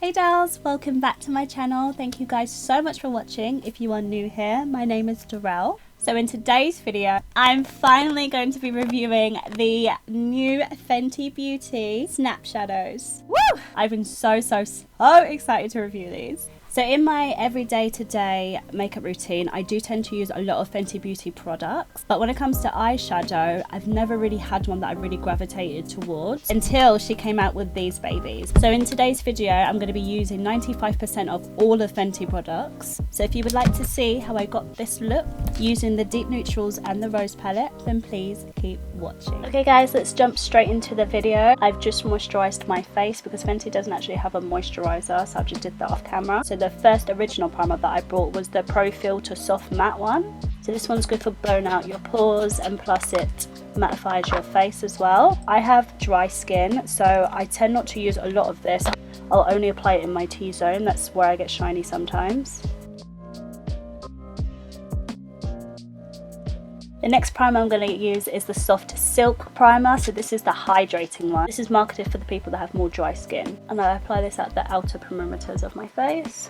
Hey dolls, welcome back to my channel. Thank you guys so much for watching. If you are new here, my name is Daurel. So in today's video, I'm finally going to be reviewing the new Fenty Beauty Snap Shadows. Woo! I've been so excited to review these. So in my everyday today makeup routine, I do tend to use a lot of Fenty Beauty products. But when it comes to eyeshadow, I've never really had one that I really gravitated towards until she came out with these babies. So in today's video, I'm going to be using 95% of all of Fenty products. So if you would like to see how I got this look using the deep neutrals and the rose palette, then please keep watching. Okay guys, let's jump straight into the video. I've just moisturized my face because Fenty doesn't actually have a moisturizer, so I just did that off camera. So the first original primer that I bought was the Pro Filt'r Soft Matte one. So this one's good for blowing out your pores, and plus it mattifies your face as well. I have dry skin, so I tend not to use a lot of this. I'll only apply it in my T-zone. That's where I get shiny sometimes. The next primer I'm going to use is the Soft Silk primer. So this is the hydrating one. This is marketed for the people that have more dry skin. And I apply this at the outer perimeters of my face.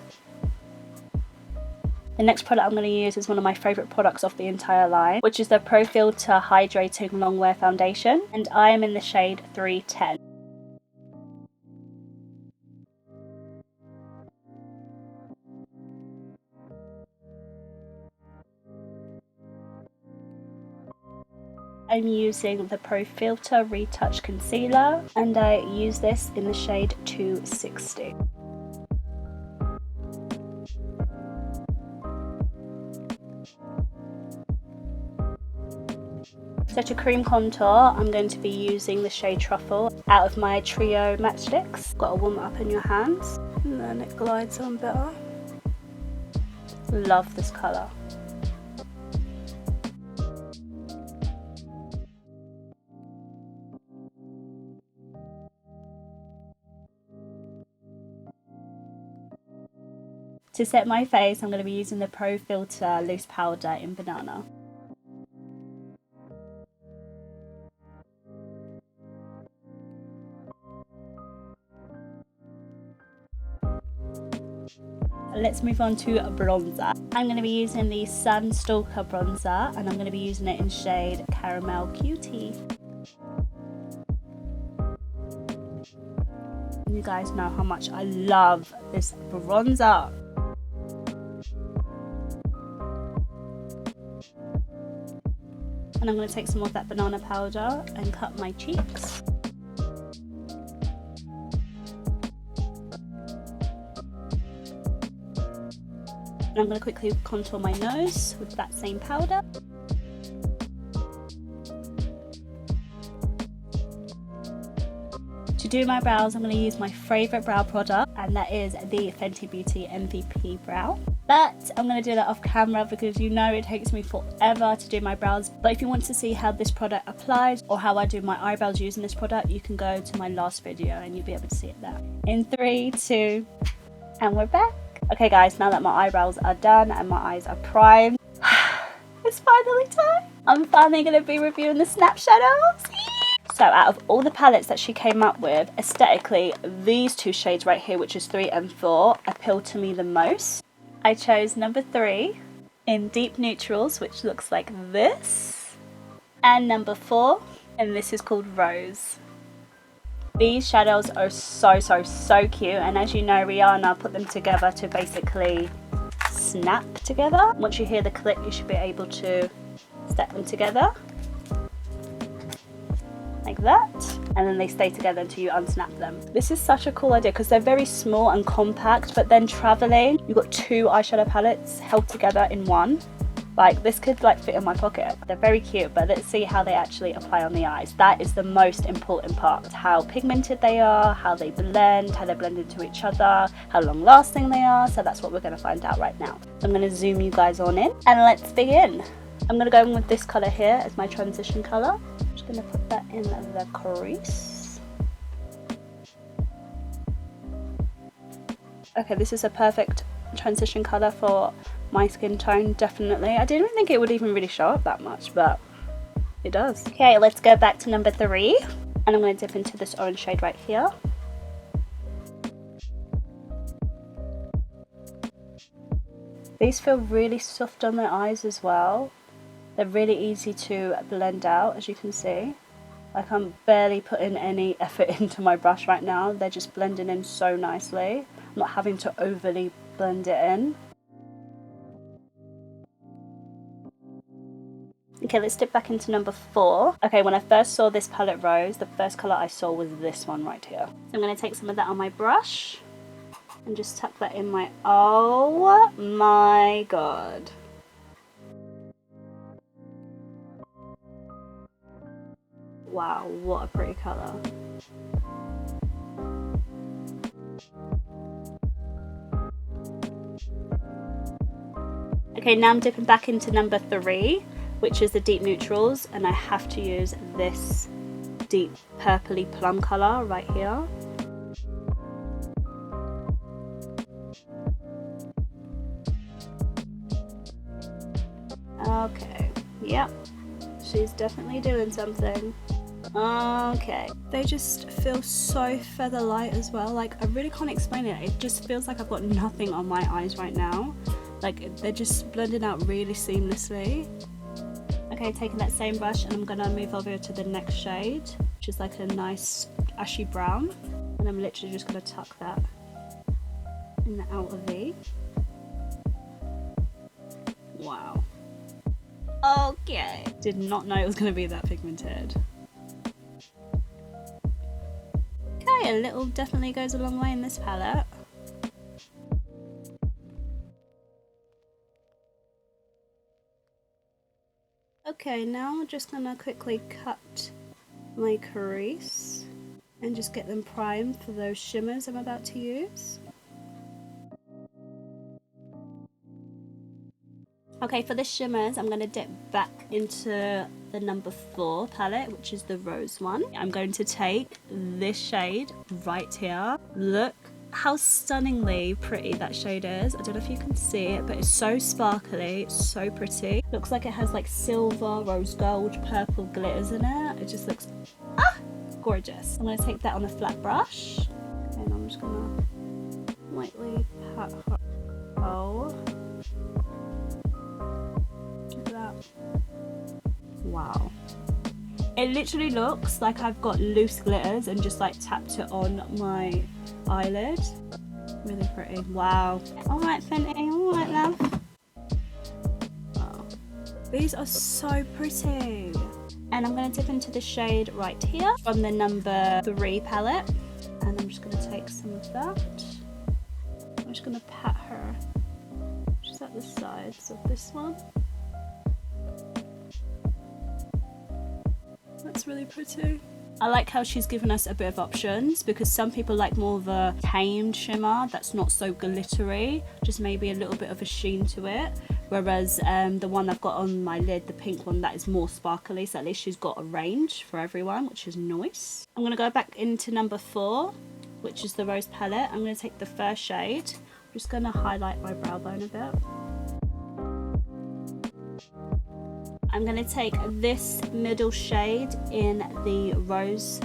The next product I'm going to use is one of my favourite products off the entire line, which is the Pro Filt'r Hydrating Longwear Foundation. And I am in the shade 310. I'm using the Pro Filt'r Retouch Concealer, and I use this in the shade 260. So to cream contour, I'm going to be using the shade Truffle out of my Trio matchsticks. Got to warm it up in your hands, and then it glides on better. Love this colour. To set my face, I'm going to be using the Pro Filt'r Loose Powder in Banana. Let's move on to a bronzer. I'm going to be using the Stalk'r bronzer, and I'm going to be using it in shade Carmel Cutie. You guys know how much I love this bronzer. And I'm going to take some of that banana powder and cut my cheeks. And I'm going to quickly contour my nose with that same powder. To do my brows, I'm going to use my favourite brow product, and that is the Fenty Beauty MVP Brow. But I'm going to do that off camera because you know it takes me forever to do my brows. But if you want to see how this product applies or how I do my eyebrows using this product, you can go to my last video and you'll be able to see it there. In 3, 2, and we're back. Okay guys, now that my eyebrows are done and my eyes are primed, it's finally time. I'm finally going to be reviewing the Snap Shadows. So out of all the palettes that she came up with, aesthetically, these two shades right here, which is 3 and 4, appeal to me the most. I chose number 3 in Deep Neutrals, which looks like this, and number 4, and this is called Rose. These shadows are so cute, and as you know, Rihanna put them together to basically snap together. Once you hear the click, you should be able to step them together like that, and then they stay together until you unsnap them. This is such a cool idea because they're very small and compact, but then traveling, you've got 2 eyeshadow palettes held together in one. Like, this could like fit in my pocket. They're very cute, but let's see how they actually apply on the eyes. That is the most important part. How pigmented they are, how they blend, how they blend into each other, how long lasting they are. So that's what we're going to find out right now. I'm going to zoom you guys on in and let's begin. I'm going to go in with this colour here as my transition colour. I'm just going to put that in the crease. Okay, this is a perfect transition colour for my skin tone, definitely. I didn't think it would even really show up that much, but it does. Okay, let's go back to number 3, and I'm going to dip into this orange shade right here. These feel really soft on the eyes as well. They're really easy to blend out, as you can see. Like, I'm barely putting any effort into my brush right now. They're just blending in so nicely. I'm not having to overly blend it in. Okay, let's dip back into number 4. Okay, when I first saw this palette rose, the first colour I saw was this one right here. So I'm going to take some of that on my brush and just tuck that in my... Oh my god. Wow, what a pretty colour. Okay, now I'm dipping back into number 3, which is the deep neutrals, and I have to use this deep purpley plum colour right here. Okay, yep, she's definitely doing something. Okay, they just feel so feather light as well. Like, I really can't explain it. It just feels like I've got nothing on my eyes right now. Like, they're just blending out really seamlessly. Okay, taking that same brush, and I'm gonna move over to the next shade, which is like a nice ashy brown, and I'm literally just gonna tuck that in the outer V. Wow. Okay, did not know it was gonna be that pigmented. Okay, a little definitely goes a long way in this palette. Okay, now I'm just gonna quickly cut my crease and just get them primed for those shimmers I'm about to use. Okay, for the shimmers, I'm going to dip back into the number 4 palette, which is the rose one. I'm going to take this shade right here. Look how stunningly pretty that shade is. I don't know if you can see it, but it's so sparkly, it's so pretty. Looks like it has like silver, rose gold, purple glitters in it. It just looks gorgeous. I'm going to take that on a flat brush, and I'm just going to lightly pat her. Oh. Wow, it literally looks like I've got loose glitters and just like tapped it on my eyelid. Really pretty. Wow. Alright, Fenty, alright, love. Oh, these are so pretty. And I'm going to dip into the shade right here from the number 3 palette, and I'm just going to take some of that. I'm just going to pat her just at the sides of this one. That's really pretty. I like how she's given us a bit of options, because some people like more of a tamed shimmer that's not so glittery, just maybe a little bit of a sheen to it, whereas the one I've got on my lid, the pink one, that is more sparkly, so at least she's got a range for everyone, which is nice. I'm going to go back into number 4, which is the rose palette. I'm going to take the first shade. I'm just going to highlight my brow bone a bit. I'm going to take this middle shade in the rose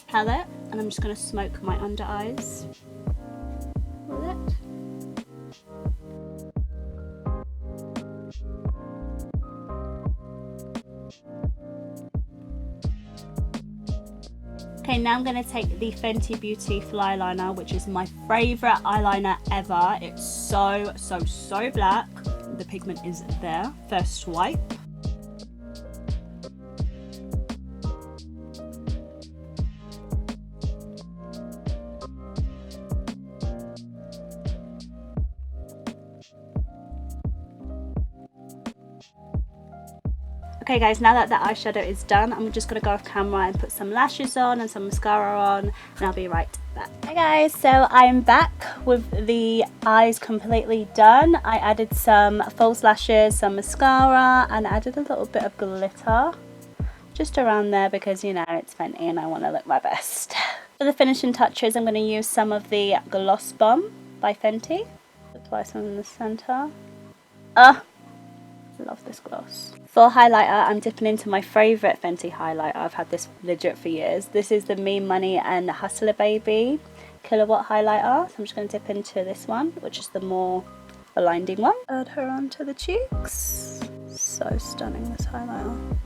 palette, and I'm just going to smoke my under eyes with it. Okay, now I'm going to take the Fenty Beauty Fly Liner, which is my favourite eyeliner ever. It's so black. The pigment is there. First swipe. Okay guys, now that the eyeshadow is done, I'm just going to go off camera and put some lashes on and some mascara on, and I'll be right back. Hey guys, so I'm back with the eyes completely done. I added some false lashes, some mascara, and added a little bit of glitter just around there because, you know, it's Fenty and I want to look my best. For the finishing touches, I'm going to use some of the Gloss Bomb by Fenty. Apply some in the centre. Love this gloss. For highlighter, I'm dipping into my favourite Fenty highlighter. I've had this legit for years. This is the Me Money and Hustler Baby Killawatt highlighter. So I'm just going to dip into this one, which is the more a blinding one. Add her onto the cheeks. So stunning, this highlighter.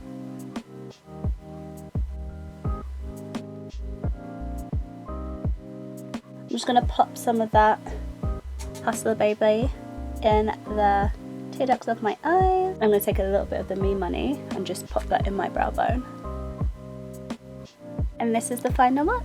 I'm just going to pop some of that Hustler Baby in the tear ducts of my eyes. I'm going to take a little bit of the Me Money and just pop that in my brow bone. And this is the final look.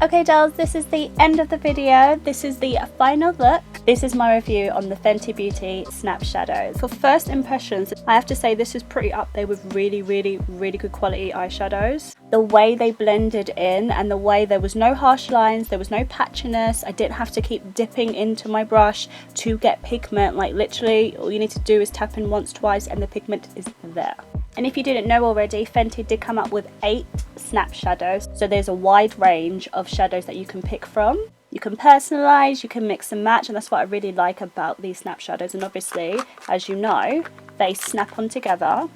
Okay dolls, this is the end of the video. This is the final look. This is my review on the Fenty Beauty Snap Shadows. For first impressions, I have to say this is pretty up there with really good quality eyeshadows. The way they blended in and the way there was no harsh lines, there was no patchiness. I didn't have to keep dipping into my brush to get pigment. Like literally all you need to do is tap in once, twice and the pigment is there. And if you didn't know already, Fenty did come up with 8 snap shadows. So there's a wide range of shadows that you can pick from. You can personalize, you can mix and match, and that's what I really like about these snap shadows. And obviously, as you know, they snap on together.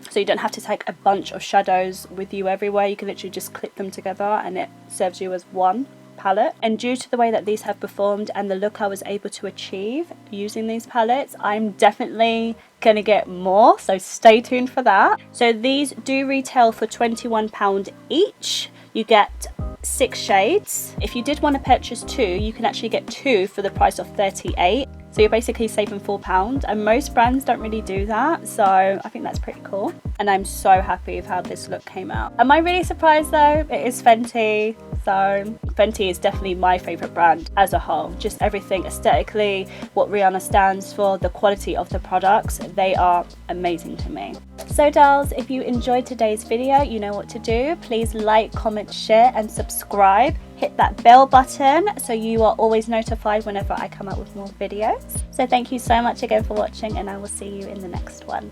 So you don't have to take a bunch of shadows with you everywhere. You can literally just clip them together and it serves you as one palette. And due to the way that these have performed and the look I was able to achieve using these palettes, I'm definitely gonna get more, so stay tuned for that. So these do retail for £21 each. You get 6 shades. If you did want to purchase 2, you can actually get 2 for the price of £38. So you're basically saving £4, and most brands don't really do that, so I think that's pretty cool. And I'm so happy with how this look came out. Am I really surprised though? It is Fenty, so Fenty is definitely my favourite brand as a whole. Just everything aesthetically, what Rihanna stands for, the quality of the products, they are amazing to me. So dolls, if you enjoyed today's video, you know what to do. Please like, comment, share and subscribe. Hit that bell button so you are always notified whenever I come out with more videos. So thank you so much again for watching, and I will see you in the next one.